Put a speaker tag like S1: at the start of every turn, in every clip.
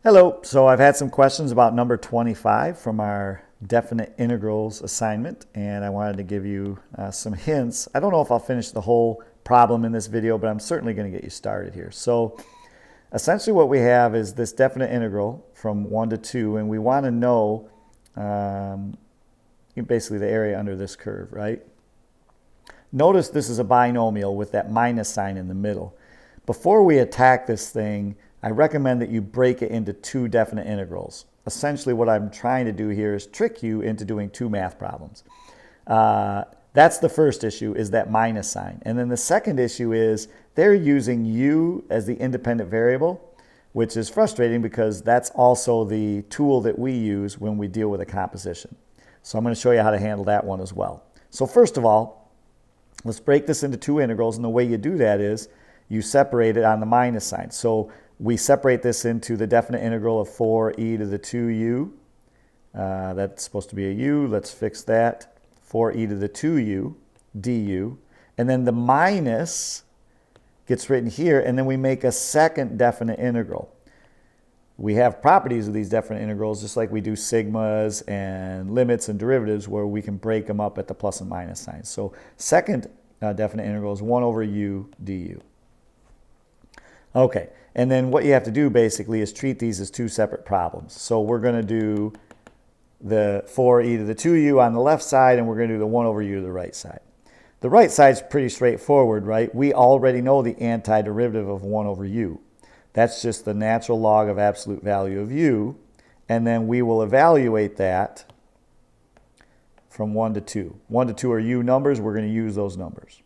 S1: Hello, so I've had some questions about number 25 from our definite integrals assignment, and I wanted to give you some hints. I don't know if I'll finish the whole problem in this video, but I'm certainly going to get you started here. So essentially what we have is this definite integral from 1 to 2, and we want to know basically the area under this curve, right? Notice this is a binomial with that minus sign in the middle. Before we attack this thing, I recommend that you break it into two definite integrals. Essentially what I'm trying to do here is trick you into doing two math problems. That's the first issue, is that minus sign. And then the second issue is they're using u as the independent variable, which is frustrating because that's also the tool that we use when we deal with a composition. So I'm going to show you how to handle that one as well. So first of all, let's break this into two integrals, and the way you do that is you separate it on the minus sign. So we separate this into the definite integral of 4e to the 2u. That's supposed to be a u. Let's fix that. 4e to the 2u du. And then the minus gets written here, and then we make a second definite integral. We have properties of these definite integrals just like we do sigmas and limits and derivatives where we can break them up at the plus and minus signs. So second definite integral is 1 over u du. Okay, and then what you have to do basically is treat these as two separate problems. So we're going to do the 4e to the 2u on the left side, and we're going to do the 1 over u to the right side. The right side's pretty straightforward, right? We already know the antiderivative of 1 over u. That's just the natural log of absolute value of u, and then we will evaluate that from 1 to 2. 1 to 2 are u numbers. We're going to use those numbers.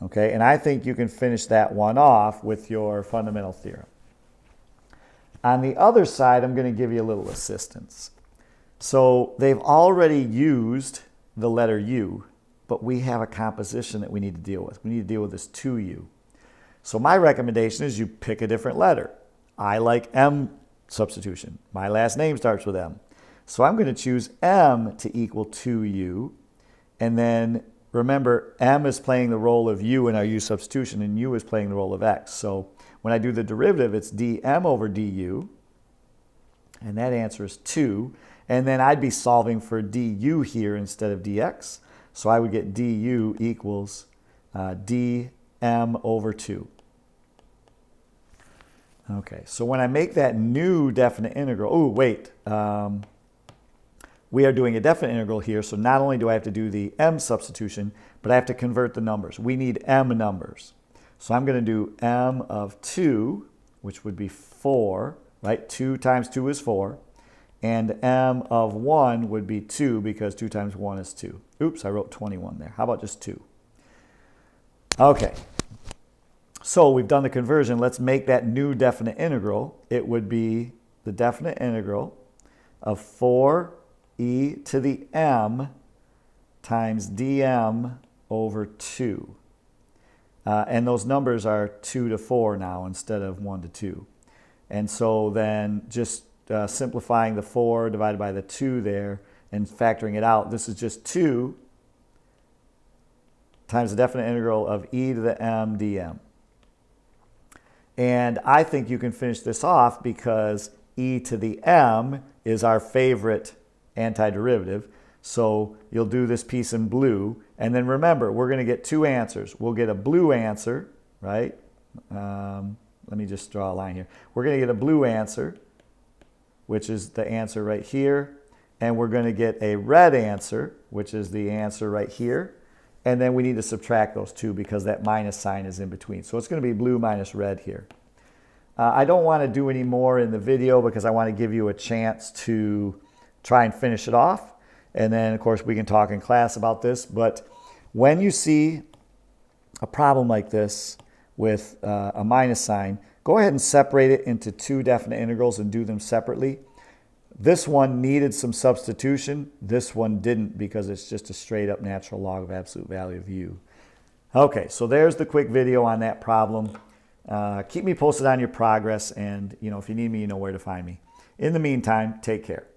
S1: Okay, and I think you can finish that one off with your fundamental theorem. On the other side, I'm going to give you a little assistance. So they've already used the letter u, but we have a composition that we need to deal with. We need to deal with this 2u. So my recommendation is you pick a different letter. I like M substitution. My last name starts with M. So I'm going to choose M to equal 2u, and then remember, M is playing the role of u in our u substitution, and u is playing the role of x. So when I do the derivative, it's dm over du, and that answer is 2. And then I'd be solving for du here instead of dx. So I would get du equals dm over 2. Okay, so when I make that new definite integral, oh, wait. We are doing a definite integral here, so not only do I have to do the m substitution, but I have to convert the numbers. We need m numbers. So I'm going to do m of 2, which would be 4, right? 2 times 2 is 4. And m of 1 would be 2 because 2 times 1 is 2. Oops, I wrote 21 there. How about just 2? Okay. So we've done the conversion. Let's make that new definite integral. It would be the definite integral of 4 e to the m times dm over 2. And those numbers are 2 to 4 now instead of 1 to 2. And so then just simplifying the 4 divided by the 2 there and factoring it out, this is just 2 times the definite integral of e to the m dm. And I think you can finish this off because e to the m is our favorite antiderivative. So you'll do this piece in blue, and then remember, we're going to get two answers. We'll get a blue answer, right? Let me just draw a line here. We're going to get a blue answer, which is the answer right here, and we're going to get a red answer, which is the answer right here, and then we need to subtract those two because that minus sign is in between. So it's going to be blue minus red here. I don't want to do any more in the video because I want to give you a chance to try and finish it off. And then, of course, we can talk in class about this. But when you see a problem like this with a minus sign, go ahead and separate it into two definite integrals and do them separately. This one needed some substitution. This one didn't because it's just a straight up natural log of absolute value of u. Okay, so there's the quick video on that problem. Keep me posted on your progress, and if you need me, you know where to find me. In the meantime, take care.